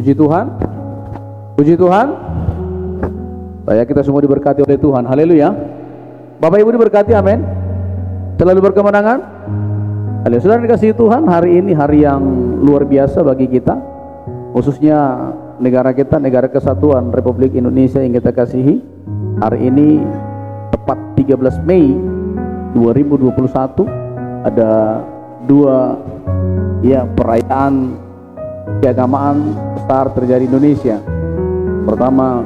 Puji Tuhan. Puji Tuhan. Saya kita semua diberkati oleh Tuhan. Haleluya. Bapak Ibu diberkati, amin. Selalu berkemenangan. Haleluya. Saudara dikasihi Tuhan, hari ini hari yang luar biasa bagi kita, khususnya negara kita, Negara Kesatuan Republik Indonesia yang kita kasihi. Hari ini tepat 13 Mei 2021 ada dua perayaan keagamaan besar terjadi di Indonesia. Pertama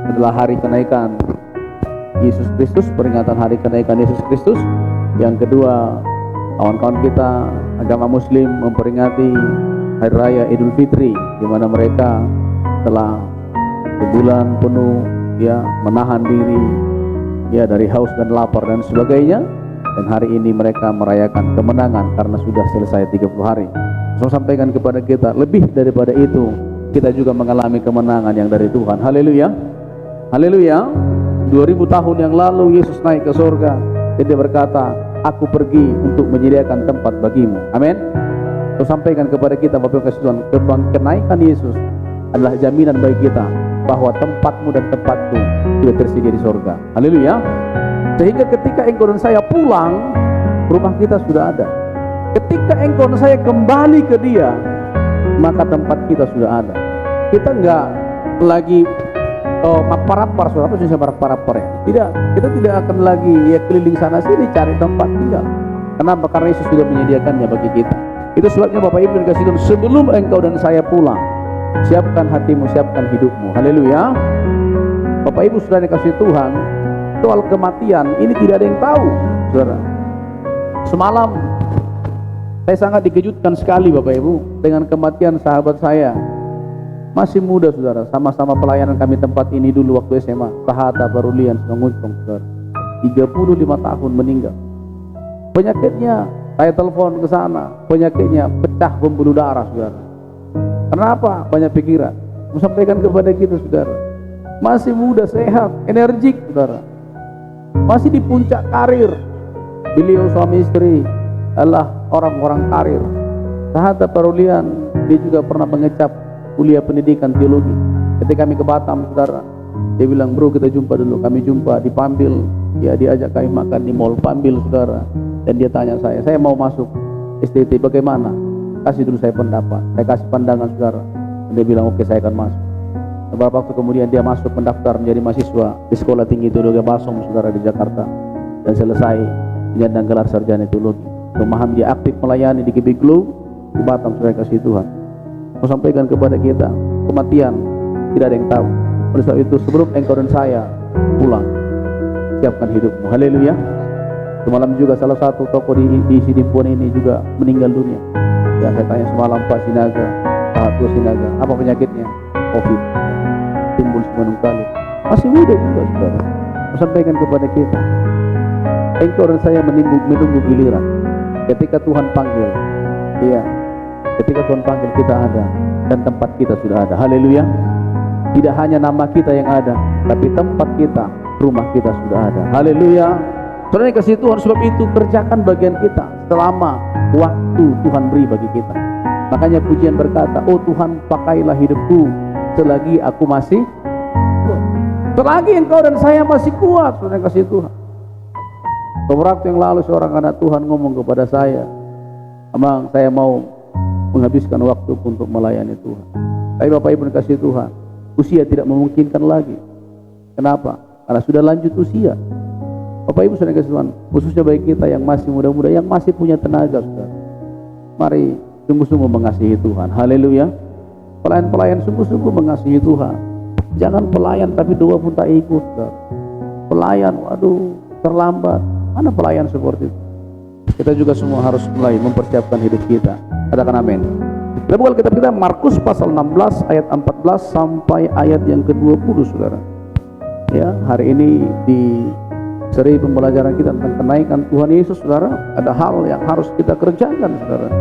adalah hari kenaikan Yesus Kristus, peringatan hari kenaikan Yesus Kristus. Yang kedua, kawan-kawan kita agama Muslim memperingati Hari Raya Idul Fitri, di mana mereka telah sebulan penuh menahan diri dari haus dan lapar dan sebagainya. Dan hari ini mereka merayakan kemenangan karena sudah selesai 30 hari. Saya sampaikan kepada kita, lebih daripada itu, kita juga mengalami kemenangan yang dari Tuhan. Haleluya. Haleluya. 2000 tahun yang lalu Yesus naik ke surga dan Dia berkata, aku pergi untuk menyediakan tempat bagimu. Amin. Saya sampaikan kepada kita, Bapak Ibu Tuhan, kenaikan Yesus adalah jaminan bagi kita bahwa tempatmu dan tempatku sudah tersedia di surga. Haleluya. Sehingga ketika engkau dan saya pulang, rumah kita sudah ada. Ketika engkau dan saya kembali ke Dia, maka tempat kita sudah ada. Kita enggak lagi parapar, apa sih parapar ya? Tidak, kita tidak akan lagi keliling sana sini cari tempat tinggal. Kenapa? Karena Yesus sudah menyediakannya bagi kita. Itu sebabnya Bapak Ibu dikasih Tuhan, sebelum engkau dan saya pulang, siapkan hatimu, siapkan hidupmu. Haleluya. Bapak Ibu sudah dikasih Tuhan, soal kematian ini tidak ada yang tahu, saudara. Semalam saya sangat dikejutkan sekali Bapak Ibu dengan kematian sahabat saya. Masih muda saudara, sama-sama pelayanan kami tempat ini dulu waktu SMA. Sahata Barulian Sunguncung saudara, 35 tahun meninggal. Penyakitnya, saya telepon ke sana, penyakitnya pecah pembuluh darah saudara. Kenapa? Banyak pikiran. Mau sampaikan kepada kita saudara, masih muda, sehat, energik saudara, masih di puncak karir. Beliau suami istri adalah orang-orang karir. Sahata Barulian, dia juga pernah mengecap kuliah pendidikan teologi. Ketika kami ke Batam saudara, dia bilang, bro kita jumpa dulu. Kami jumpa di Pambil, diajak kami makan di Mall Pambil saudara. Dan dia tanya saya mau masuk STT, bagaimana? Kasih dulu saya pendapat. Saya kasih pandangan saudara. Dan dia bilang oke, saya akan masuk. Beberapa waktu kemudian dia masuk mendaftar menjadi mahasiswa di Sekolah Tinggi Teologi Basong saudara di Jakarta. Dan selesai menyandang gelar sarjana teologi. Memahami, dia aktif melayani di GB Glow di Batam, saudara kasih Tuhan. Mau sampaikan kepada kita, kematian tidak ada yang tahu. Oleh sebab itu, sebelum engkau dan saya pulang, siapkan hidupmu. Haleluya. Semalam juga salah satu tokoh di Sidimpuan ini juga meninggal dunia. Ya, saya tanya semalam, Pak Sinaga, Pak Tua Sinaga, apa penyakitnya? COVID. Timbul semenung kali. Masih muda juga saudara. Mau sampaikan kepada kita, engkau dan saya menunggu giliran. Ketika Tuhan panggil, ketika Tuhan panggil kita ada, dan tempat kita sudah ada. Haleluya. Tidak hanya nama kita yang ada, tapi tempat kita, rumah kita sudah ada. Haleluya. Saudara kasih Tuhan, sebab itu kerjakan bagian kita selama waktu Tuhan beri bagi kita. Makanya pujian berkata, oh Tuhan pakailah hidupku selagi aku masih kuat. Selagi engkau dan saya masih kuat, saudara kasih Tuhan. Beberapa waktu yang lalu seorang anak Tuhan ngomong kepada saya, Abang, saya mau menghabiskan waktu untuk melayani Tuhan. Tapi Bapak Ibu dikasih Tuhan, usia tidak memungkinkan lagi. Kenapa? Karena sudah lanjut usia. Bapak Ibu sudah dikasih Tuhan, khususnya bagi kita yang masih muda-muda, yang masih punya tenaga saudara, mari sungguh-sungguh mengasihi Tuhan. Haleluya. Pelayan-pelayan sungguh-sungguh mengasihi Tuhan. Jangan pelayan tapi doa pun tak ikut saudara. Pelayan, waduh terlambat. Mana pelayan seperti itu? Kita juga semua harus mulai mempersiapkan hidup kita. Katakan amin. Kita buka kitab kita Markus pasal 16 ayat 14 sampai ayat yang ke-20 saudara. Ya, hari ini di seri pembelajaran kita tentang kenaikan Tuhan Yesus saudara, ada hal yang harus kita kerjakan saudara.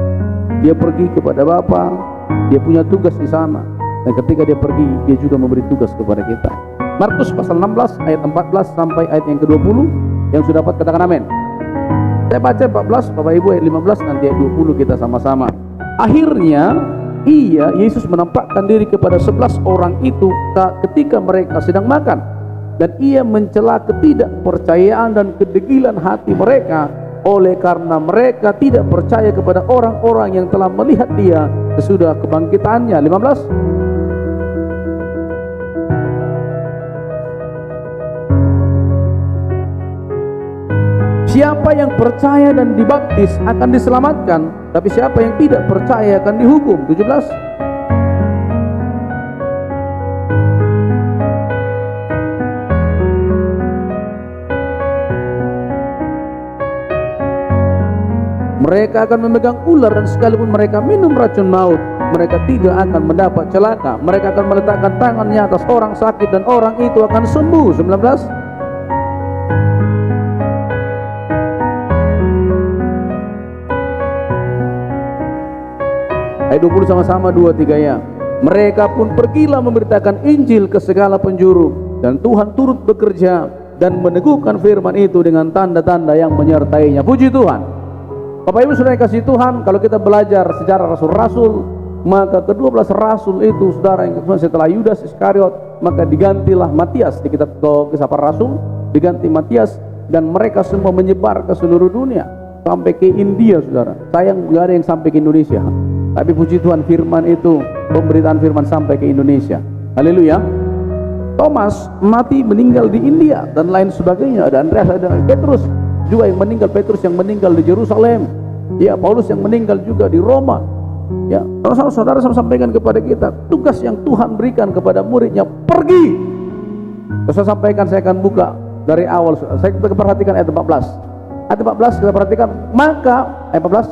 Dia pergi kepada Bapa, dia punya tugas di sana. Dan ketika dia pergi, dia juga memberi tugas kepada kita. Markus pasal 16 ayat 14 sampai ayat yang ke-20. Yang sudah dapat katakan amin. Saya baca 14, Bapak Ibu ayat 15, nanti ayat 20 kita sama-sama. Akhirnya Yesus menampakkan diri kepada 11 orang itu ketika mereka sedang makan, dan ia mencela ketidakpercayaan dan kedegilan hati mereka, oleh karena mereka tidak percaya kepada orang-orang yang telah melihat dia sesudah kebangkitannya. 15. Siapa yang percaya dan dibaptis akan diselamatkan, tapi siapa yang tidak percaya akan dihukum. 17. Mereka akan memegang ular, dan sekalipun mereka minum racun maut, mereka tidak akan mendapat celaka. Mereka akan meletakkan tangannya atas orang sakit dan orang itu akan sembuh. 19. Ayat 20 sama-sama 2-3 ya. Mereka pun pergilah memberitakan Injil ke segala penjuru, dan Tuhan turut bekerja dan meneguhkan firman itu dengan tanda-tanda yang menyertainya. Puji Tuhan. Bapak Ibu saudara kasih Tuhan, kalau kita belajar sejarah rasul-rasul, maka ke-12 rasul itu saudara yang setelah Yudas Iskariot, maka digantilah Matias. Di kitab Kisah Para Rasul diganti Matias, dan mereka semua menyebar ke seluruh dunia sampai ke India saudara. Sayang nggak ada yang sampai ke Indonesia, tapi puji Tuhan firman itu, pemberitaan firman sampai ke Indonesia. Haleluya. Thomas mati meninggal di India dan lain sebagainya. Ada Andreas, ada Petrus juga yang meninggal, Petrus yang meninggal di Yerusalem. Ya, Paulus yang meninggal juga di Roma. Ya, saudara saya sampaikan kepada kita, tugas yang Tuhan berikan kepada muridnya, pergi. Saya sampaikan, saya akan buka dari awal. Saya perhatikan ayat 14. Ayat 14 kita perhatikan. Maka ayat 14,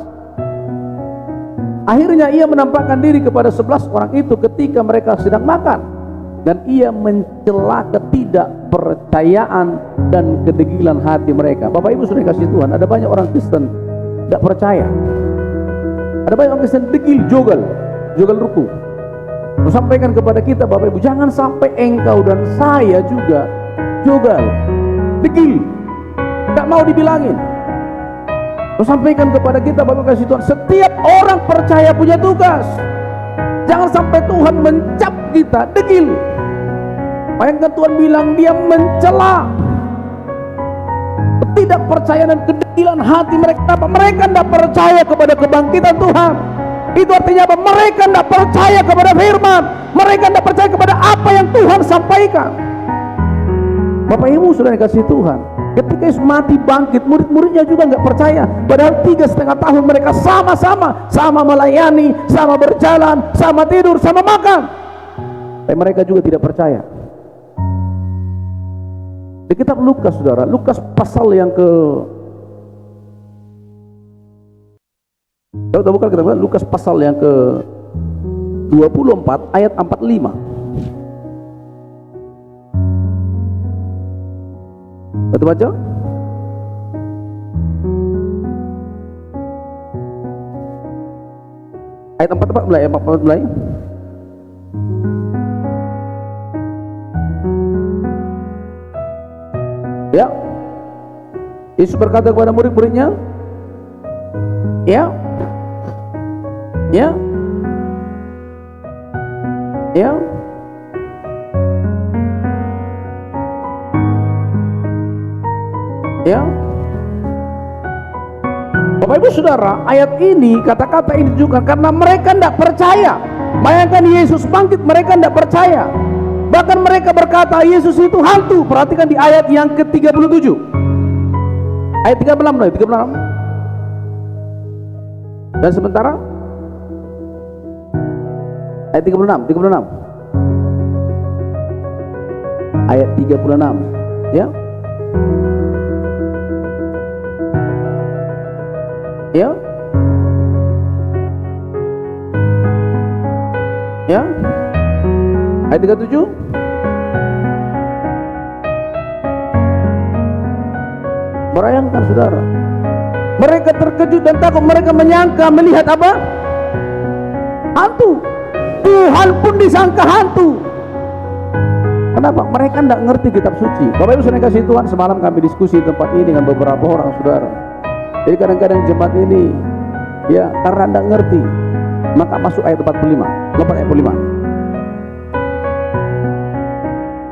akhirnya ia menampakkan diri kepada 11 orang itu ketika mereka sedang makan, dan ia mencela ketidakpercayaan dan kedegilan hati mereka. Bapak Ibu sudah kasih Tuhan, ada banyak orang Kristen tidak percaya. Ada banyak orang Kristen degil, jogal ruku. Saya sampaikan kepada kita Bapak Ibu, jangan sampai engkau dan saya juga jogal, degil, tidak mau dibilangin. Saya sampaikan kepada kita Bapak kasih Tuhan, setiap orang percaya punya tugas. Jangan sampai Tuhan mencap kita degil. Bayangkan Tuhan bilang dia mencela ketidakpercayaan dan kedegilan hati mereka. Apa? Mereka tidak percaya kepada kebangkitan Tuhan. Itu artinya apa? Mereka tidak percaya kepada firman. Mereka tidak percaya kepada apa yang Tuhan sampaikan. Bapak Ibu sudah dikasih Tuhan, ketika Yesus mati bangkit, murid-muridnya juga nggak percaya. Padahal 3,5 tahun mereka sama melayani, sama berjalan, sama tidur, sama makan, tapi mereka juga tidak percaya. Di kitab Lukas saudara, Lukas pasal yang ke, kita buka kitab Lukas pasal yang ke 24 ayat 45. Kita baca. Ayat 44 mulai, ayat 44 mulai. Ya. Yesus berkata kepada murid-muridnya, ya. Ya. Ya. Ya. Bapak Ibu Saudara, ayat ini, kata-kata ini ditujukan karena mereka tidak percaya. Bayangkan Yesus bangkit, mereka tidak percaya. Bahkan mereka berkata Yesus itu hantu. Perhatikan di ayat yang ke-37. Ayat 36. Dan sementara ayat 36. Ayat 36. Ya. Ya. Ya. Ayat 37. Bayangkan saudara, mereka terkejut dan takut. Mereka menyangka melihat apa? Hantu. Tuhan pun disangka hantu. Kenapa? Mereka tidak ngerti kitab suci. Bapak Ibu saudara kasih Tuhan, semalam kami diskusi di tempat ini dengan beberapa orang saudara. Jadi kadang-kadang jemaat ini, ya, karena tidak ngerti, Maka masuk ayat 45. Lompat ayat 45.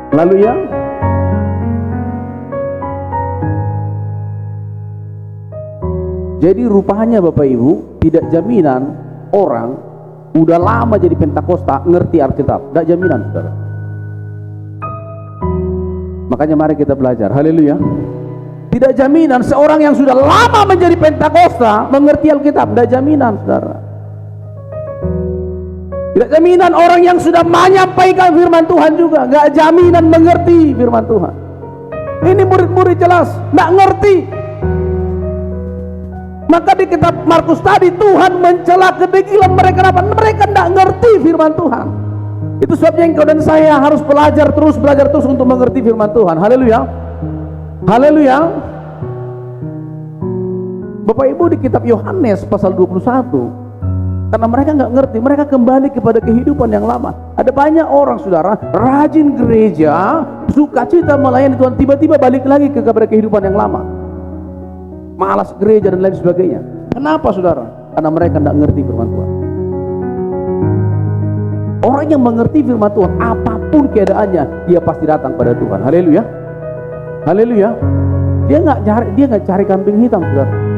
Lalu ya, jadi rupanya Bapak Ibu, tidak jaminan orang udah lama jadi Pentakosta ngerti Alkitab. Tidak jaminan, saudara. Makanya mari kita belajar. Haleluya. Tidak jaminan seorang yang sudah lama menjadi Pentakosta mengerti Alkitab. Tidak jaminan, saudara. Tidak jaminan orang yang sudah menyampaikan firman Tuhan juga nggak jaminan mengerti firman Tuhan. Ini murid-murid jelas nggak ngerti. Maka di kitab Markus tadi Tuhan mencela kedegilan mereka. Kenapa? Mereka tidak ngerti firman Tuhan. Itu sebabnya engkau dan saya harus belajar terus untuk mengerti firman Tuhan. Haleluya. Haleluya. Bapak Ibu, di kitab Yohanes pasal 21, karena mereka nggak ngerti, mereka kembali kepada kehidupan yang lama. Ada banyak orang, saudara, rajin gereja, sukacita melayani Tuhan, tiba-tiba balik lagi kepada kehidupan yang lama, malas gereja dan lain sebagainya. Kenapa, saudara? Karena mereka tidak ngerti firman Tuhan. Orang yang mengerti firman Tuhan, apapun keadaannya, dia pasti datang pada Tuhan. Haleluya. Haleluya. Dia nggak cari kambing hitam, saudara.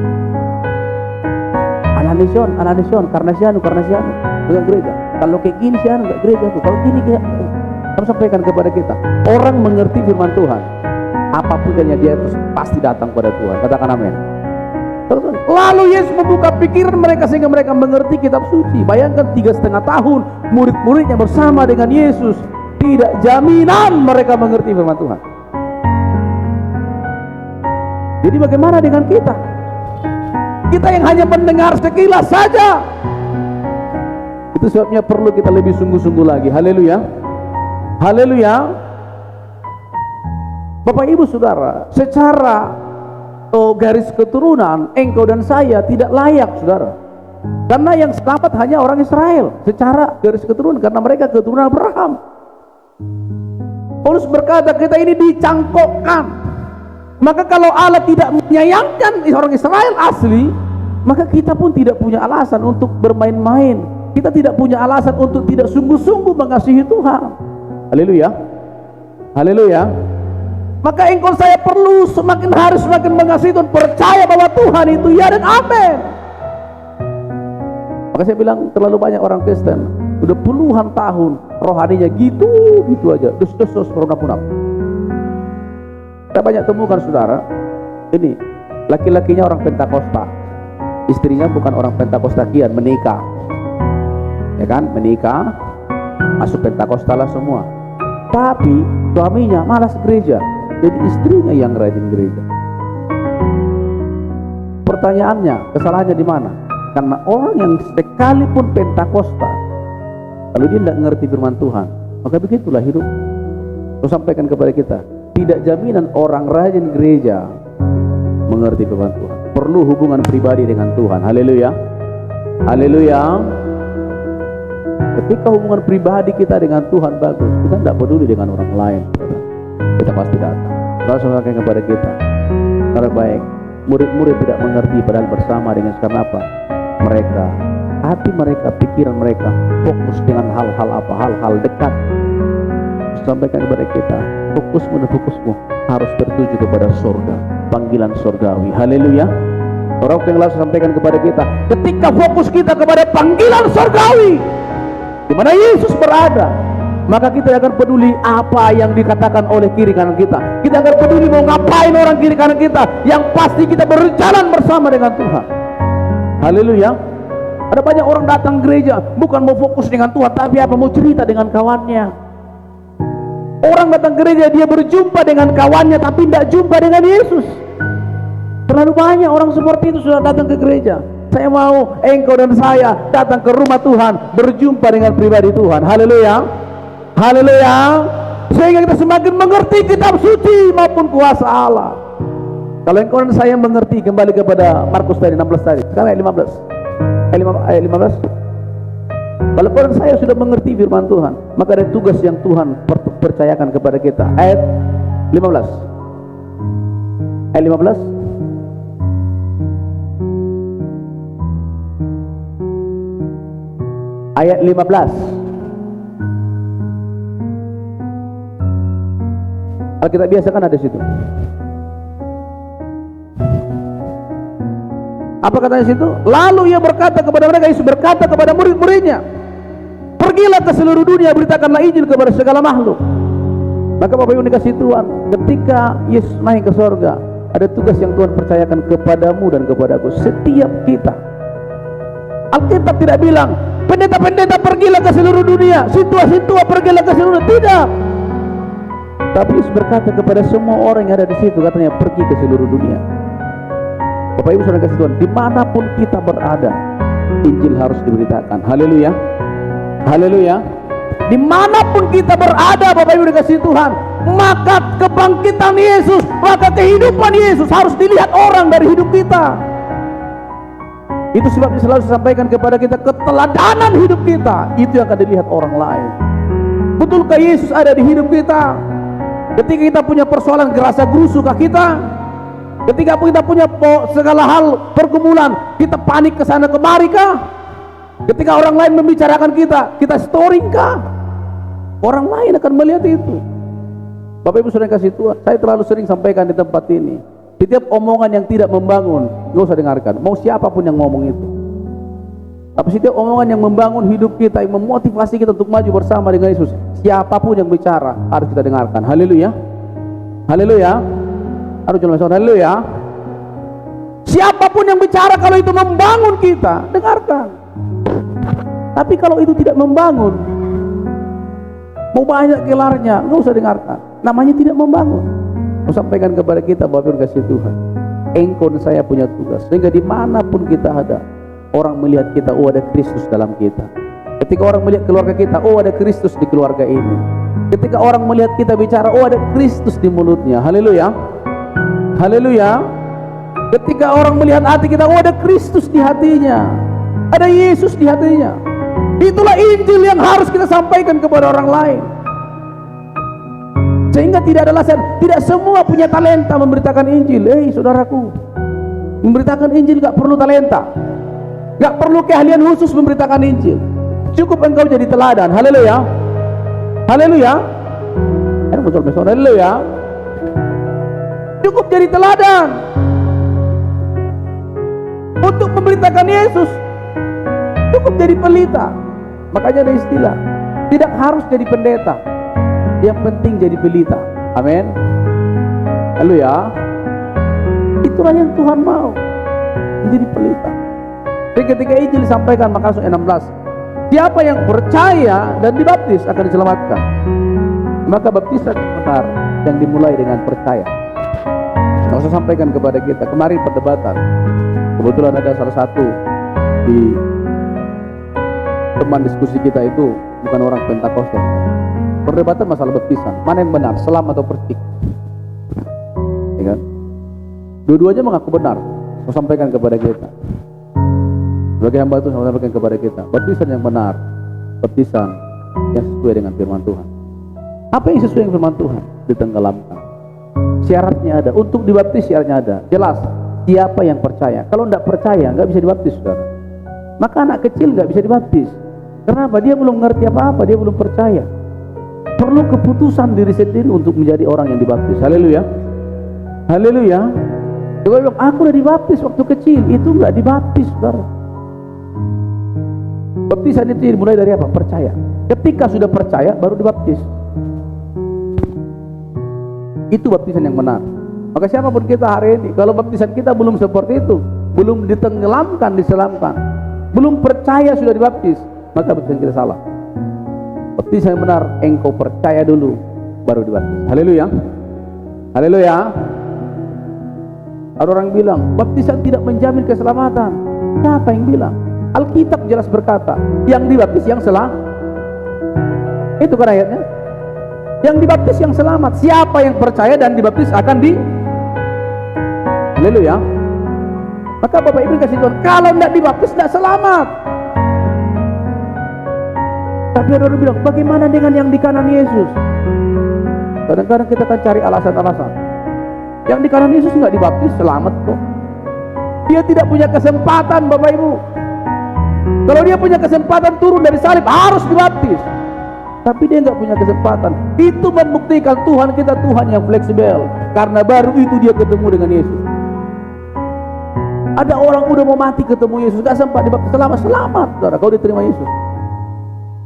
Ananision, karena sianu dengan gereja. Kalau kayak gini sianu nggak gereja tuh. Kalau gini kayak, kamu sampaikan kepada kita. Orang mengerti firman Tuhan, apapun dia terus pasti datang pada Tuhan. Katakan amin. Lalu Yesus membuka pikiran mereka sehingga mereka mengerti kitab suci. Bayangkan 3,5 tahun murid-muridnya bersama dengan Yesus, tidak jaminan mereka mengerti firman Tuhan. Jadi bagaimana dengan kita? Kita yang hanya mendengar sekilas saja. Itu sebabnya perlu kita lebih sungguh-sungguh lagi. Haleluya. Haleluya. Bapak Ibu Saudara, secara garis keturunan engkau dan saya tidak layak, saudara. Karena yang selamat hanya orang Israel secara garis keturunan, karena mereka keturunan Abraham. Paulus berkata kita ini dicangkokkan. Maka kalau Allah tidak menyayangkan orang Israel asli, maka kita pun tidak punya alasan untuk bermain-main. Kita tidak punya alasan untuk tidak sungguh-sungguh mengasihi Tuhan. Haleluya. Haleluya. Maka engkau saya perlu semakin mengasihi Tuhan, percaya bahwa Tuhan itu ya dan amin. Maka saya bilang terlalu banyak orang Kristen udah puluhan tahun rohaninya gitu aja, dus punap. Kita banyak temukan, saudara, ini laki-lakinya orang Pentakosta, istrinya bukan orang Pentakosta kian, menikah, ya kan, menikah, masuk Pentakosta lah semua, tapi suaminya malas gereja, jadi istrinya yang rajin gereja. Pertanyaannya, kesalahannya di mana? Karena orang yang sekalipun Pentakosta, lalu dia tidak mengerti firman Tuhan, maka begitulah hidup. Saya sampaikan kepada kita, tidak jaminan orang rajin gereja mengerti firman Tuhan. Perlu hubungan pribadi dengan Tuhan. Haleluya. Haleluya. Ketika hubungan pribadi kita dengan Tuhan bagus, kita tidak peduli dengan orang lain, kita pasti datang. Kalau sampaikan kepada kita, karena baik murid-murid tidak mengerti, padahal bersama dengan, karena apa? Mereka, hati mereka, pikiran mereka fokus dengan hal-hal apa? Hal-hal dekat. Sampaikan kepada kita, fokusmu harus tertuju kepada surga, panggilan surgawi. Haleluya. Orang yang lalu sampaikan kepada kita, ketika fokus kita kepada panggilan surgawi di mana Yesus berada, maka kita akan peduli apa yang dikatakan oleh kiri kanan kita. Kita akan peduli mau ngapain orang kiri kanan kita. Yang pasti kita berjalan bersama dengan Tuhan. Haleluya. Ada banyak orang datang gereja bukan mau fokus dengan Tuhan, tapi apa? Mau cerita dengan kawannya. Orang datang gereja, dia berjumpa dengan kawannya tapi tidak jumpa dengan Yesus. Terlalu banyak orang seperti itu sudah datang ke gereja. Saya mau engkau dan saya datang ke rumah Tuhan, berjumpa dengan pribadi Tuhan. Haleluya. Haleluya. Sehingga kita semakin mengerti kitab suci maupun kuasa Allah. Kalau engkau dan saya mengerti, kembali kepada Markus tadi 16 tadi. Sekarang ayat 15. Ayat 15. Kalau orang saya sudah mengerti firman Tuhan, maka ada tugas yang Tuhan percayakan kepada kita. Ayat 15. Ayat 15. ayat 15. Alkitab biasa kan ada situ. Apa katanya situ? Lalu ia berkata kepada mereka, Yesus berkata kepada murid-muridnya, pergilah ke seluruh dunia, beritakanlah Injil kepada segala makhluk. Maka Bapak Ibu dikasih Tuhan, ketika Yesus naik ke sorga, ada tugas yang Tuhan percayakan kepadamu dan kepadaku, setiap kita. Alkitab tidak bilang, pendeta-pendeta pergilah ke seluruh dunia, situa-situa pergilah ke seluruh dunia. Tidak. Tapi Yesus berkata kepada semua orang yang ada di situ, katanya pergi ke seluruh dunia. Bapak Ibu saudara kasih Tuhan, dimanapun kita berada, Injil harus diberitakan. Haleluya, haleluya. Dimanapun kita berada, Bapak Ibu dikasih Tuhan, maka kebangkitan Yesus, maka kehidupan Yesus harus dilihat orang dari hidup kita. Itu sebabnya selalu saya sampaikan kepada kita, keteladanan hidup kita itu yang akan dilihat orang lain. Betulkah Yesus ada di hidup kita? Ketika kita punya persoalan gerasa gerusukah kita? Ketika kita punya segala hal pergumulan, kita panik ke sana kemari kah? Ketika orang lain membicarakan kita storing kah? Orang lain akan melihat itu. Bapak Ibu saudara kasih Tuhan, saya terlalu sering sampaikan di tempat ini, setiap omongan yang tidak membangun, nggak usah dengarkan. Mau siapapun yang ngomong itu. Tapi setiap omongan yang membangun hidup kita, yang memotivasi kita untuk maju bersama dengan Yesus, siapapun yang bicara harus kita dengarkan. Haleluya, haleluya. Harus jalan bersama. Haleluya. Siapapun yang bicara, kalau itu membangun kita, dengarkan. Tapi kalau itu tidak membangun, mau banyak gelarnya, nggak usah dengarkan. Namanya tidak membangun. Mau sampaikan kepada kita, Bapak Ibu kasih Tuhan, engkau dan saya punya tugas, sehingga dimanapun kita ada, orang melihat kita, oh ada Kristus dalam kita. Ketika orang melihat keluarga kita, oh ada Kristus di keluarga ini. Ketika orang melihat kita bicara, oh ada Kristus di mulutnya. Haleluya, haleluya. Ketika orang melihat hati kita, oh ada Kristus di hatinya, ada Yesus di hatinya. Itulah Injil yang harus kita sampaikan kepada orang lain. Sehingga tidak ada alasan, tidak semua punya talenta memberitakan Injil. Saudaraku, memberitakan Injil gak perlu talenta, gak perlu keahlian khusus memberitakan Injil. Cukup engkau jadi teladan. Haleluya, haleluya. Haleluya. Cukup jadi teladan untuk memberitakan Yesus. Cukup jadi pelita. Makanya ada istilah, tidak harus jadi pendeta, yang penting jadi pelita. Amin. Haleluya. Itulah yang Tuhan mau, menjadi pelita. Jadi ketika Injil disampaikan, maka ayat 16, siapa yang percaya dan dibaptis akan diselamatkan. Maka baptisan benar yang dimulai dengan percaya. Nah, saya sampaikan kepada kita, kemarin perdebatan, kebetulan ada salah satu di teman diskusi kita itu bukan orang Pentakosta. Perdebatan masalah baptisan, mana yang benar, selam atau percik, ya kan? Dua-duanya mengaku benar. Saya sampaikan kepada kita, sebagai hamba Tuhan, saya sampaikan kepada kita, baptisan yang benar, baptisan yang sesuai dengan firman Tuhan. Apa yang sesuai dengan firman Tuhan? Ditenggelamkan. Syaratnya ada, untuk dibaptis syaratnya ada, jelas. Siapa yang percaya? Kalau tidak percaya, nggak bisa dibaptis, saudara. Maka anak kecil nggak bisa dibaptis. Kenapa? Dia belum mengerti apa-apa, dia belum percaya. Perlu keputusan diri sendiri untuk menjadi orang yang dibaptis. Haleluya, haleluya. Dia bilang, aku udah dibaptis waktu kecil. Itu nggak dibaptis, saudara. Baptisan itu dimulai dari apa? Percaya. Ketika sudah percaya, baru dibaptis. Itu baptisan yang benar. Maka siapapun kita hari ini, kalau baptisan kita belum seperti itu, belum ditenggelamkan, diselamkan, belum percaya sudah dibaptis, maka baptisan kita salah. Baptisan yang benar, engkau percaya dulu, baru dibaptis. Haleluya, haleluya. Ada orang bilang, baptisan tidak menjamin keselamatan. Siapa yang bilang? Alkitab jelas berkata, yang dibaptis yang selamat. Itu kan ayatnya. Yang dibaptis yang selamat. Siapa yang percaya dan dibaptis akan di Haleluya. Maka Bapak Ibu kasih Tuhan, kalau tidak dibaptis tidak selamat. Tapi ada orang bilang, bagaimana dengan yang di kanan Yesus? Kadang-kadang kita akan cari alasan-alasan. Yang di kanan Yesus nggak dibaptis, selamat kok. Dia tidak punya kesempatan, Bapak Ibu. Kalau dia punya kesempatan turun dari salib, harus dibaptis. Tapi dia nggak punya kesempatan. Itu membuktikan Tuhan kita Tuhan yang fleksibel. Karena baru itu dia ketemu dengan Yesus. Ada orang udah mau mati ketemu Yesus, gak sempat dibaptis. Selamat, saudara, kau diterima Yesus.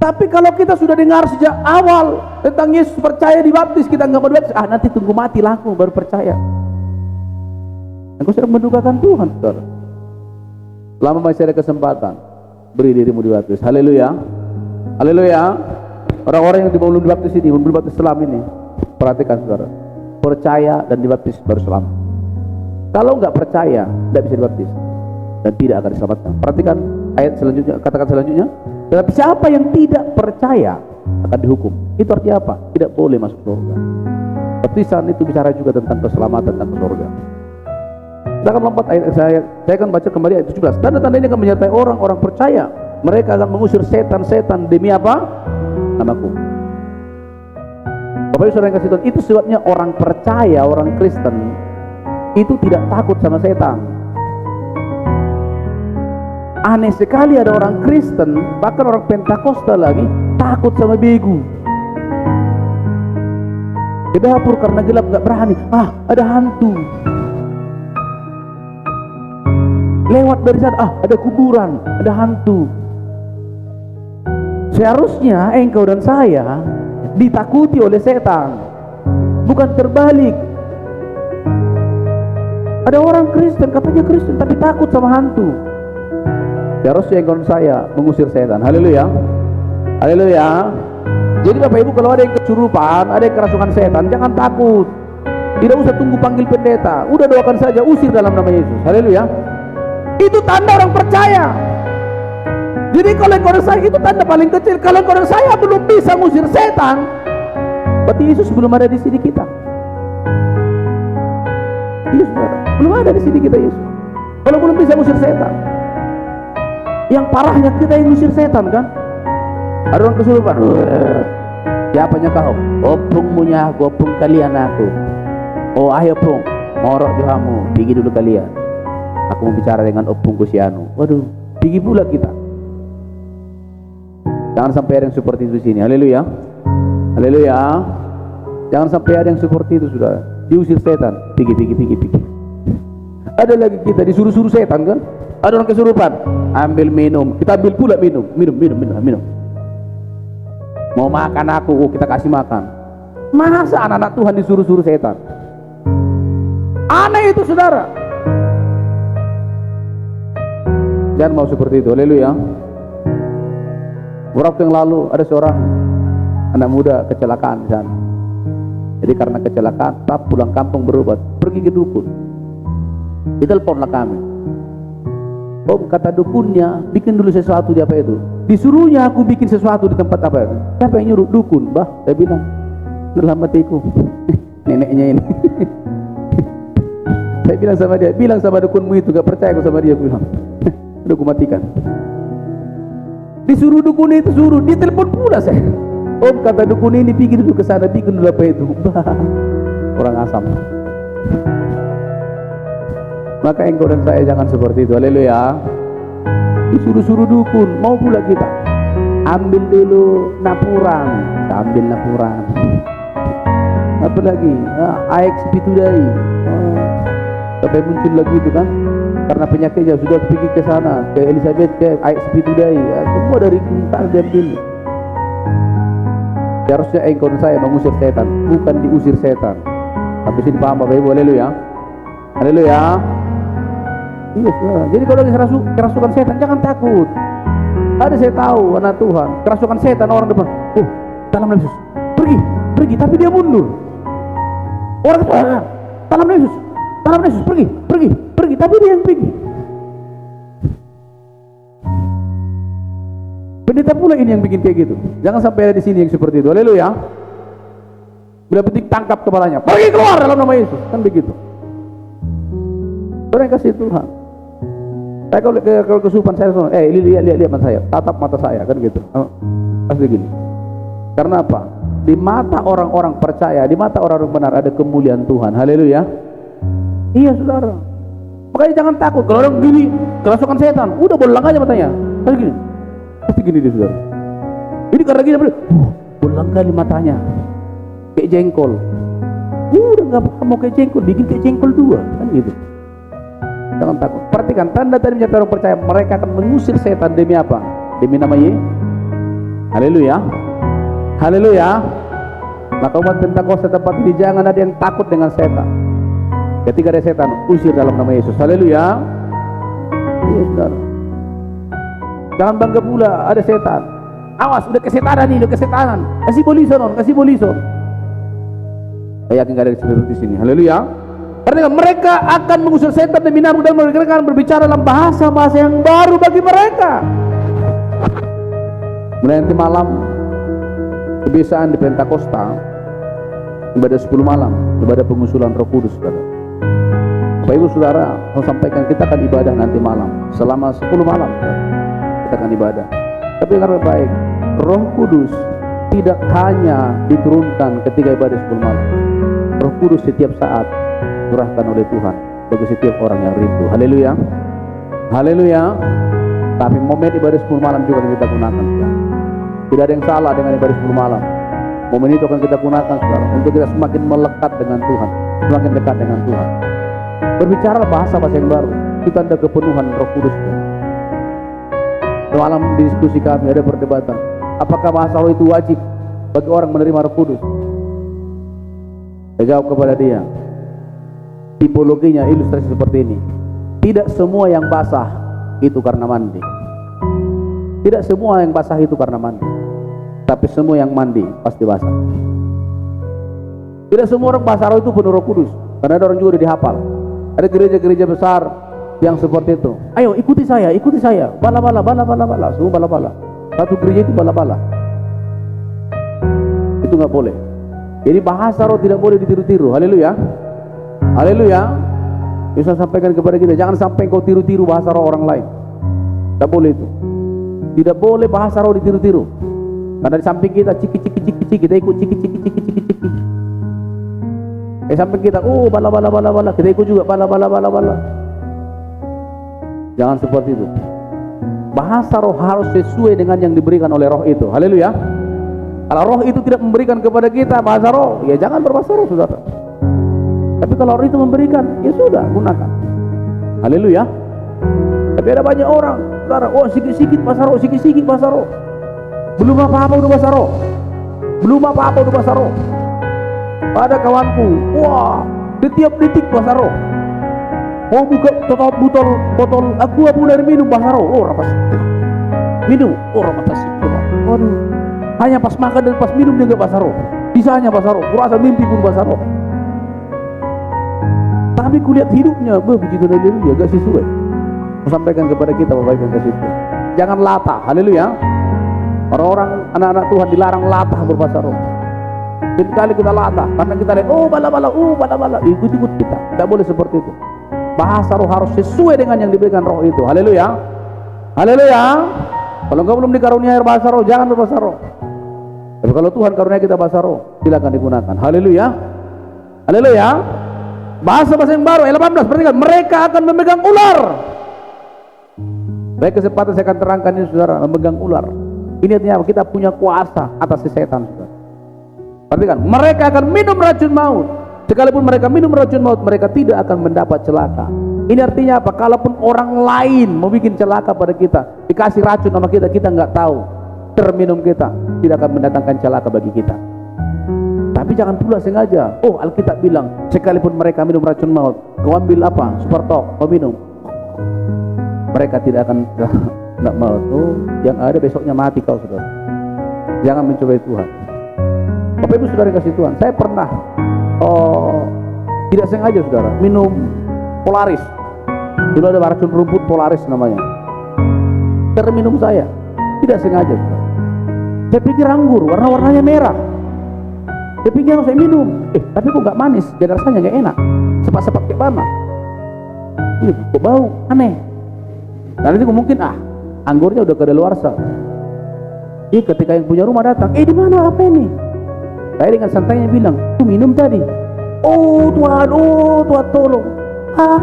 Tapi kalau kita sudah dengar sejak awal tentang Yesus, percaya dibaptis, kita nggak mau dibaptis, nanti tunggu mati laku baru percaya. Aku sedang mendukakan Tuhan, saudara. Selama masih ada kesempatan, beri dirimu dibaptis. Haleluya, haleluya. Orang-orang yang belum dibaptis ini, belum dibaptis selam ini, perhatikan saudara, percaya dan dibaptis baru selamat. Kalau nggak percaya, tidak bisa dibaptis dan tidak akan diselamatkan. Perhatikan ayat selanjutnya, katakan selanjutnya. Tetapi siapa yang tidak percaya akan dihukum. Itu artinya apa? Tidak boleh masuk surga. Baptisan itu bicara juga tentang keselamatan dan surga. Kita akan lompat ayat saya akan baca kembali ayat 17. Tanda-tanda ini akan menyertai orang-orang percaya. Mereka akan mengusir setan-setan demi apa? Namaku. Bapak Ibu Saudara yang kasih Tuhan, itu sebabnya orang percaya, orang Kristen itu tidak takut sama setan. Aneh sekali ada orang Kristen, bahkan orang Pentakosta lagi, takut sama begu. Di dapur karena gelap gak berani. Ada hantu. Lewat dari sana, ada kuburan, ada hantu. Seharusnya engkau dan saya ditakuti oleh setan, bukan terbalik. Ada orang Kristen, katanya Kristen, tapi takut sama hantu. Seharusnya engkau dan saya mengusir setan. Haleluya, haleluya. Jadi Bapak Ibu, kalau ada yang kesurupan, ada yang kerasukan setan, jangan takut. Tidak usah tunggu panggil pendeta, udah doakan saja, usir dalam nama Yesus. Haleluya. Itu tanda orang percaya. Jadi kalau engkau dan saya, itu tanda paling kecil. Kalau engkau dan saya belum bisa mengusir setan, berarti Yesus belum ada di sini kita. Iya saudara, belum ada di sini kita Yesus. Kalau belum bisa mengusir setan, yang parahnya kita yang mengusir setan kan. Ada orang kesurupan, siapanya kau? Opung punya aku, opung kalian aku. Oh ayo pung, morok johamu, pergi dulu kalian. Aku mau bicara dengan opung kusianu. Waduh, pergi pula kita. Jangan sampai ada yang seperti itu di sini. Haleluya, haleluya. Jangan sampai ada yang seperti itu sudah. Diusir setan, pergi. Ada lagi kita disuruh-suruh setan kan? Ada orang kesurupan, ambil minum, kita ambil pula minum. Mau makan aku, kita kasih makan. Masa anak-anak Tuhan disuruh-suruh setan? Aneh itu saudara. Jangan mau seperti itu. Haleluya. Beberapa yang lalu ada seorang anak muda kecelakaan di sana. Jadi karena kecelakaan, tak pulang kampung berobat, pergi ke dukun. Diteleponlah kami. Om, kata dukunnya, bikin dulu sesuatu di apa itu. Disuruhnya aku bikin sesuatu di tempat apa itu. Siapa yang nyuruh? Dukun. Bah, saya bilang, dalam hatiku, neneknya ini. Saya bilang sama dia, bilang sama dukunmu itu, gak percaya aku sama dia. Aku bilang, udah aku matikan. Disuruh dukun itu, suruh, ditelepon pula saya. Om, kata dukun ini, bikin dulu ke sana, bikin dulu apa itu. Bah, orang asam. Maka engkau dan saya jangan seperti itu. Haleluya. Disuruh-suruh dukun, mau pula kita ambil dulu napuran, ambil napuran. Apa lagi? AX pitudai. Sampai muncul lagi itu kan, karena penyakitnya sudah pergi ke sana, ke Elizabeth, ke AX pitudai. Semua dari kuntal diambil. Seharusnya engkau dan saya mengusir setan, bukan diusir setan. Tapi sini paham Bapak Ibu. Haleluya, haleluya. Iya, jadi kalau kerasukan setan jangan takut. Ada saya tahu anak Tuhan kerasukan setan, orang depan, dalam nama Yesus, pergi, tapi dia mundur. Orang depan, dalam nama Yesus, pergi, tapi dia yang pergi. Pendeta pula ini yang bikin kayak gitu. Jangan sampai ada di sini yang seperti itu. Haleluya. Bila penting tangkap kepalanya, pergi keluar dalam nama Yesus, kan begitu. Orang yang kasih Tuhan. Saya kalau kesurupan saya lihat mata saya, tatap mata saya kan gitu. Pasti gini. Karena apa? Di mata orang-orang percaya, di mata orang-orang benar ada kemuliaan Tuhan. Haleluya. Iya saudara. Makanya jangan takut kalau orang gini kerasukan setan. Udah bolang aja matanya. Pasti gini. Pasti gini dia saudara. Ini karena gini, belang kali matanya, kayak jengkol. Udah nggak mau kayak jengkol, bikin kayak jengkol dua, kan gitu. Jangan takut. Perhatikan tanda tadi menjadi orang percaya, mereka akan mengusir setan demi apa? Demi nama Yesus. Haleluya, haleluya. Maka umat Pentakosta tempat ini jangan ada yang takut dengan setan. Ketika ada setan, usir dalam nama Yesus. Haleluya. Iya saudara. Jangan bangga pula ada setan. Awas, udah kesetanan nih, udah kesetanan. Kasih bolison, kasih bolison. Saya yakin gak ada seperti di sini. Haleluya. Karena mereka akan mengusir setan demi nama dan mereka akan berbicara dalam bahasa-bahasa yang baru bagi mereka. Mulai nanti malam, kebiasaan di Pentakosta, ibadah 10 malam, ibadah pengusulan Roh Kudus, saudara. Bapak Ibu Saudara, saya sampaikan kita akan ibadah nanti malam selama 10 malam, saudara. Kita akan ibadah. Tapi karena baik, Roh Kudus tidak hanya diturunkan ketika ibadah 10 malam. Roh Kudus setiap saat curahkan oleh Tuhan bagi setiap orang yang rindu. Haleluya, haleluya. Tapi momen ibadah 10 malam juga kita gunakan, saudara. Tidak ada yang salah dengan ibadah 10 malam. Momen itu akan kita gunakan, saudara, untuk kita semakin melekat dengan Tuhan, semakin dekat dengan Tuhan. Berbicara bahasa-bahasa yang baru, itu tanda kepenuhan Roh Kudus. Dalam diskusi kami ada perdebatan, apakah bahasa roh itu wajib bagi orang menerima Roh Kudus? Saya jawab kepada dia, tipologinya ilustrasi seperti ini. Tidak semua yang basah itu karena mandi. Tidak semua yang basah itu karena mandi. Tapi semua yang mandi pasti basah. Tidak semua orang basah roh itu penuh Roh Kudus. Karena ada orang juga udah dihafal. Ada gereja-gereja besar yang seperti itu. Ayo ikuti saya, ikuti saya. Bala-bala, bala-bala, bala. Semua bala-bala. Satu gereja itu bala-bala. Itu nggak boleh. Jadi bahasa roh tidak boleh ditiru-tiru. Haleluya, haleluya. Bisa sampaikan kepada kita, jangan sampai kau tiru-tiru bahasa roh orang lain. Tidak boleh itu. Tidak boleh bahasa roh ditiru-tiru. Karena di samping kita ciki-ciki-ciki-ciki, kita ikut ciki-ciki-ciki-ciki-ciki. Di samping kita, oh bala-bala bala-bala, kita ikut juga bala-bala bala-bala. Jangan seperti itu. Bahasa roh harus sesuai dengan yang diberikan oleh roh itu. Haleluya. Kalau roh itu tidak memberikan kepada kita bahasa roh, ya jangan berbahasa roh, saudara. Tapi kalau roh itu memberikan, ya sudah, gunakan. Haleluya. Tapi ada banyak orang, saudara, oh sikit-sikit bahasa roh, sikit-sikit bahasa roh. Belum apa-apa udah bahasa roh. Belum apa-apa udah bahasa roh. Ada kawanku, wah, setiap detik bahasa roh. Oh buka botol aqua mulai minum bahasa roh. Oh rapas minum, oh rapas waduh, hanya pas makan dan pas minum dia gak bahasa roh. Bisanya bahasa roh, kurasa mimpi pun bahasa roh. Tapi kulihat hidupnya, begitu haleluya, gak sesuai. Saya sampaikan kepada kita Bapak Ibu yang kasih itu, jangan latah. Haleluya. Orang-orang anak-anak Tuhan dilarang latah berbahasa roh. Sekali kita latah karena kita lihat, oh bala-bala, ikut-ikut kita. Tidak boleh seperti itu. Bahasa roh harus sesuai dengan yang diberikan roh itu. Haleluya, haleluya. Kalau engkau belum dikaruniai bahasa roh, jangan berbahasa roh. Tapi kalau Tuhan karunia kita bahasa roh, silakan digunakan. Haleluya, haleluya. Bahasa-bahasa yang baru, ayat 18, perhatikan, mereka akan memegang ular. Baik kesempatan saya akan terangkan ini, saudara, memegang ular. Ini artinya apa? Kita punya kuasa atas si setan, saudara. Perhatikan, mereka akan minum racun maut. Sekalipun mereka minum racun maut, mereka tidak akan mendapat celaka. Ini artinya apa? Kalaupun orang lain mau bikin celaka pada kita, dikasih racun sama kita, kita nggak tahu, terminum kita, tidak akan mendatangkan celaka bagi kita. Tapi jangan pula sengaja. Oh, Alkitab bilang, sekalipun mereka minum racun maut, kau ambil apa? Supertok, kau minum, mereka tidak akan nggak maut. Oh, yang ada besoknya mati kau, saudara. Jangan mencobai Tuhan. Bapak Ibu saudara kasih Tuhan, saya pernah tidak sengaja, saudara, minum Polaris. Dulu ada racun rumput Polaris namanya. Terminum saya, tidak sengaja, saudara. Saya pikir anggur, warna-warnanya merah. Saya pikir saya minum, tapi kok nggak manis, jadi rasanya nggak enak, sepak-sepak kayak mana? Kok bau, aneh. Dan itu mungkin anggurnya udah kadaluarsa. Ketika yang punya rumah datang, di mana apa ini? Saya dengan santainya bilang, tuh minum tadi. Oh Tuhan tolong.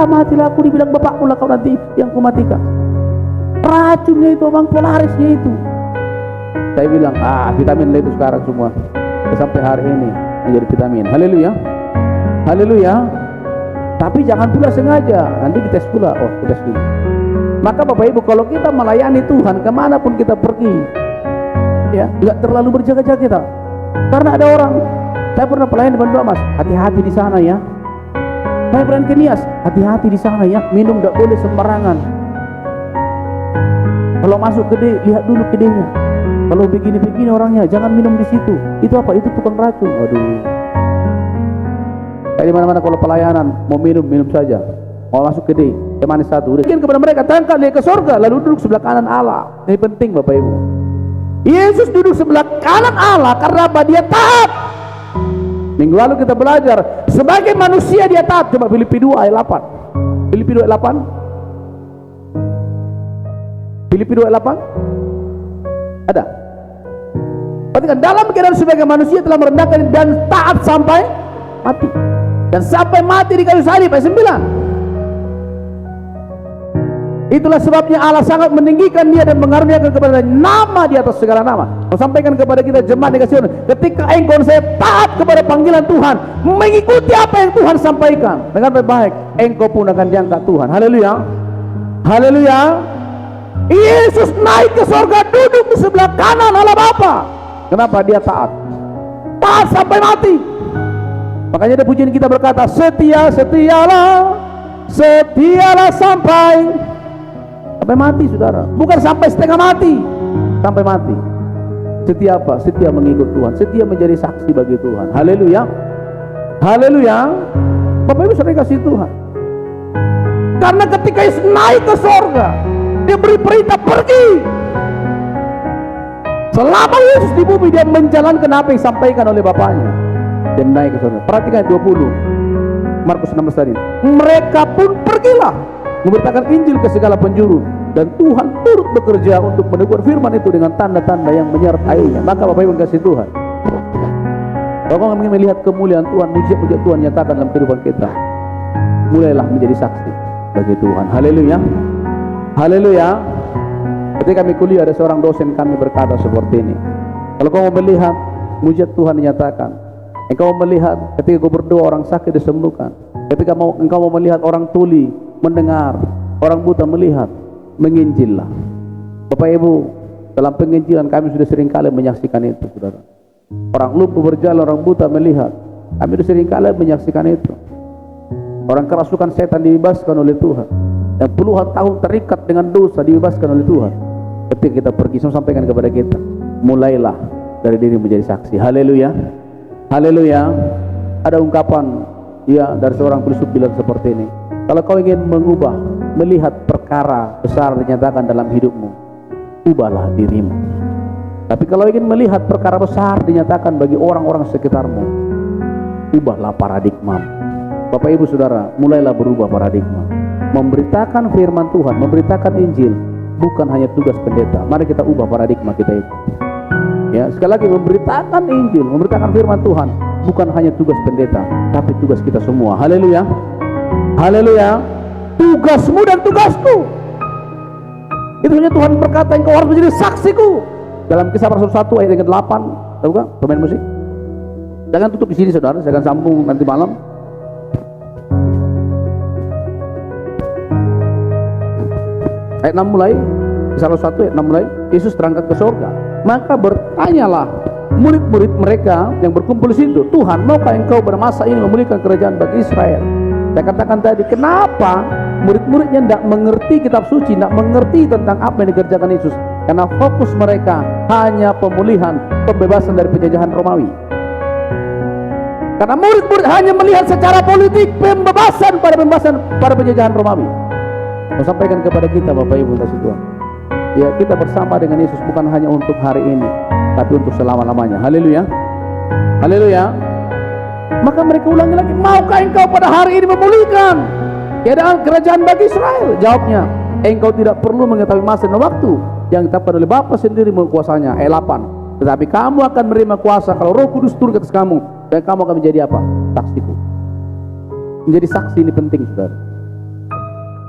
Matilah aku, dibilang bapakmu lah kau nanti yang kumatikan. Racunnya itu, Bang, Polarisnya itu. Saya bilang, vitamin itu sekarang semua sampai hari ini menjadi vitamin. Haleluya, haleluya. Tapi jangan pula sengaja, nanti dites pula. Oh, dites dulu. Maka Bapak Ibu, kalau kita melayani Tuhan kemanapun kita pergi, ya nggak terlalu berjaga-jaga kita. Karena ada orang, saya pernah pelayan di Bandung Mas, hati-hati di sana ya. Saya pernah ke Nias, hati-hati di sana ya, minum nggak boleh sembarangan. Kalau masuk gede, lihat dulu gedenya. Kalau begini-begini orangnya, jangan minum di situ. Itu apa? Itu tukang racun. Waduh. Kayak di mana-mana kalau pelayanan mau minum saja. Mau masuk gede, manis satu. Udah kepada mereka, tangkap dia ke surga, lalu duduk sebelah kanan Allah. Ini penting Bapak Ibu. Yesus duduk sebelah kanan Allah karena apa? Dia taat. Minggu lalu kita belajar sebagai manusia dia taat. Coba Filipi 2 ayat 8. Filipi 2 ayat 8. Filipi 2 ayat 8. Ada. Perhatikan, dalam keadaan sebagai manusia telah merendahkan dan taat sampai mati. Dan sampai mati di kayu salib ayat 9. Itulah sebabnya Allah sangat meninggikan dia dan mengaruniakan kepada nama di atas segala nama. Mau sampaikan kepada kita jemaat dikasih, ketika engkau dan saya taat kepada panggilan Tuhan, mengikuti apa yang Tuhan sampaikan dengan baik, engkau pun akan diangkat Tuhan. Haleluya, haleluya. Yesus naik ke surga, duduk di sebelah kanan Allah Bapa. Kenapa? Dia taat, taat sampai mati. Makanya ada pujian kita berkata, setialah sampai mati, saudara. Bukan sampai setengah mati, sampai mati. Setia apa? Setia mengikut Tuhan, setia menjadi saksi bagi Tuhan. Haleluya, haleluya. Bapak Ibu sering kasih Tuhan. Karena ketika Yesus naik ke surga, dia beri perintah pergi. Selama Yesus di bumi, dia menjalankan apa yang disampaikan oleh Bapaknya. Dia naik ke surga. Perhatikan 20 Markus 16 tadi. Mereka pun pergilah memberitakan Injil ke segala penjuru, dan Tuhan turut bekerja untuk menegur firman itu dengan tanda-tanda yang menyertainya. Maka Bapak Ibu kasih Tuhan, kalau kau ingin melihat kemuliaan Tuhan, mujizat Tuhan nyatakan dalam kehidupan kita, mulailah menjadi saksi bagi Tuhan. Haleluya, haleluya. Ketika kami kuliah, ada seorang dosen kami berkata seperti ini, kalau kau mau melihat mujizat Tuhan dinyatakan, engkau mau melihat ketika kau berdoa orang sakit disembuhkan, ketika engkau mau melihat orang tuli mendengar, orang buta melihat, menginjillah. Bapak Ibu, dalam penginjilan kami sudah seringkali menyaksikan itu, saudara. Orang lumpuh berjalan, orang buta melihat, kami sudah seringkali menyaksikan itu. Orang kerasukan setan dibebaskan oleh Tuhan, dan puluhan tahun terikat dengan dosa dibebaskan oleh Tuhan. Ketika kita pergi, saya sampaikan kepada kita, mulailah dari diri menjadi saksi. Haleluya, haleluya. Ada ungkapan ya dari seorang filsuf bilang seperti ini, kalau kau ingin mengubah, melihat perkara besar dinyatakan dalam hidupmu, ubahlah dirimu. Tapi kalau ingin melihat perkara besar dinyatakan bagi orang-orang sekitarmu, ubahlah paradigma. Bapak Ibu Saudara, mulailah berubah paradigma. Memberitakan firman Tuhan, memberitakan Injil, bukan hanya tugas pendeta. Mari kita ubah paradigma kita itu. Ya, sekali lagi, memberitakan Injil, memberitakan firman Tuhan, bukan hanya tugas pendeta, tapi tugas kita semua. Haleluya, haleluya. Tugasmu dan tugasku. Itu hanya Tuhan berkata, engkau harus menjadi saksiku. Dalam Kisah Rasul 1 ayat yang ke-8, tahu kan pemain musik? Jangan tutup di sini saudara, saya akan sambung nanti malam. Ayat 6 mulai, Kisah Rasul 1 ayat 6 mulai, Yesus terangkat ke surga. Maka bertanyalah murid-murid mereka yang berkumpul di situ, Tuhan, maukah engkau pada masa ini memulihkan kerajaan bagi Israel? Saya katakan tadi, kenapa murid-muridnya tidak mengerti kitab suci, tidak mengerti tentang apa yang dikerjakan Yesus? Karena fokus mereka hanya pemulihan, pembebasan dari penjajahan Romawi. Karena murid-murid hanya melihat secara politik pembebasan pada penjajahan Romawi. Saya sampaikan kepada kita, Bapak Ibu kasih Tuhan, ya, kita bersama dengan Yesus bukan hanya untuk hari ini, tapi untuk selama-lamanya. Haleluya, haleluya. Maka mereka ulangi lagi, maukah engkau pada hari ini memulihkan keadaan kerajaan bagi Israel? Jawabnya, engkau tidak perlu mengetahui masa dan waktu yang ditetapkan oleh Bapa sendiri menguasanya. Ayat 8, tetapi kamu akan menerima kuasa kalau Roh Kudus turun ke atas kamu, dan kamu akan menjadi apa? Saksiku. Menjadi saksi ini penting, saudara.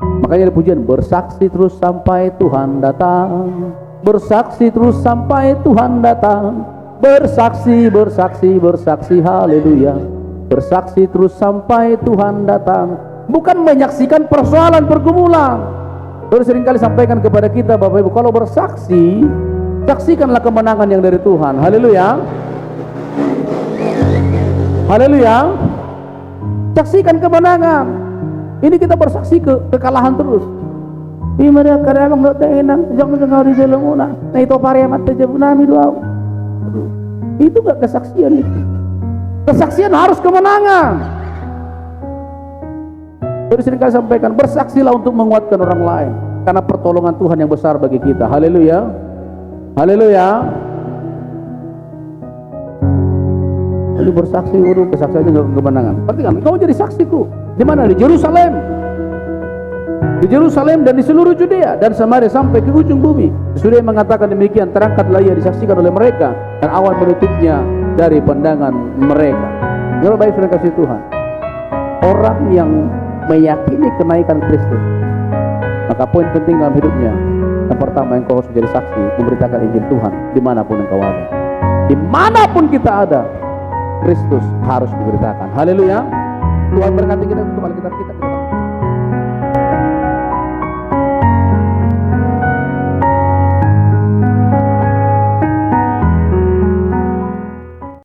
Makanya ada pujian, bersaksi terus sampai Tuhan datang. bersaksi terus sampai Tuhan datang. Bersaksi, bersaksi, bersaksi, haleluya. Bersaksi terus sampai Tuhan datang. Bukan menyaksikan persoalan pergumulan. Terus seringkali sampaikan kepada kita Bapak Ibu, kalau bersaksi, saksikanlah kemenangan yang dari Tuhan. Haleluya. Haleluya. Saksikan kemenangan. Ini kita bersaksi kekalahan terus. Di mana kadang nggak tenang, jangan dengar di dalam una. Nah itu pariamat saja nami doa. Itu nggak kesaksian itu. Kesaksian harus kemenangan. Jadi seringkali sampaikan, bersaksilah untuk menguatkan orang lain, karena pertolongan Tuhan yang besar bagi kita. Haleluya. Haleluya. Jadi bersaksi, kesaksiannya nggak kemenangan. Perhatikan, kau jadi saksiku. Di mana? Di Yerusalem. Di Yerusalem dan di seluruh Judea dan Samaria sampai ke ujung bumi. Sudah mengatakan demikian, terangkatlah ia, disaksikan oleh mereka, dan awan menutupnya dari pandangan mereka. Kalau baik sudah kasih Tuhan, orang yang meyakini kenaikan Kristus, maka poin penting dalam hidupnya, yang pertama yang kau harus menjadi saksi, memberitakan Injil Tuhan dimanapun engkau ada. Dimanapun kita ada, Kristus harus diberitakan. Haleluya. Tuhan berkati kita untuk Alkitab kita.